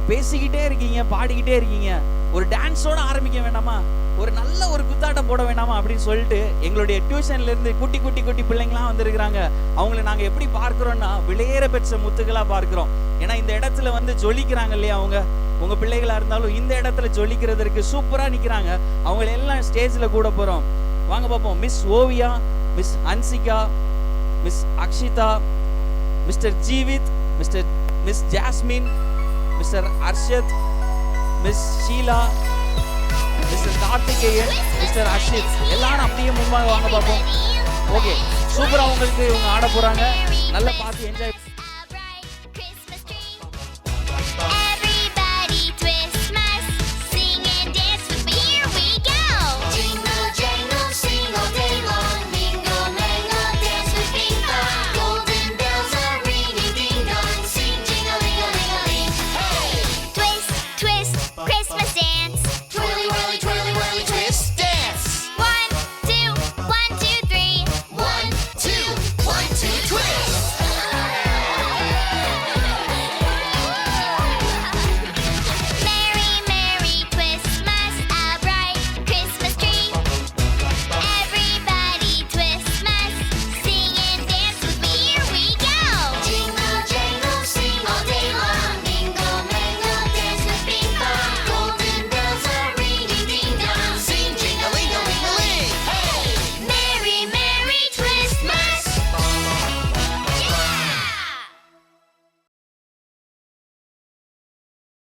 பேசிக்கிட்டே இருக்கீங்க, பாடிக்கிட்டே இருக்கீங்க, ஒரு டான்ஸோட ஆரம்பிக்க வேண்டாமா, ஒரு நல்ல ஒரு குத்தாட்டம் போட வேண்டாமா அப்படின்னு சொல்லிட்டு எங்களுடைய டியூஷன்ல இருந்து குட்டி குட்டி குட்டி பிள்ளைங்களாம் வந்திருக்கிறாங்க. அவங்களை நாங்க எப்படி பார்க்கிறோம்னா விலையேற பெற்ற முத்துகளா பார்க்கிறோம். ஏன்னா இந்த இடத்துல வந்து ஜொலிக்கிறாங்க இல்லையா, அவங்க உங்க பிள்ளைகளா இருந்தாலும் இந்த இடத்துல ஜொலிக்கிறதுக்கு சூப்பரா நிக்கிறாங்க. அவங்களை எல்லாம் ஸ்டேஜ்ல கூட போறோம். வாங்க பார்ப்போம். Miss Oviya, miss Hansika, miss Akshita, mister Jeevith, miss Jasmine, mister Arshad, miss Sheela, mister Karthikeyan, mister Ashith எல்லாரும் அப்படியே முன்பாக வாங்க பார்ப்போம். ஓகே, சூப்பரா உங்களுக்கு இவங்க ஆட போறாங்க. நல்லா பார்த்து என்ஜாய்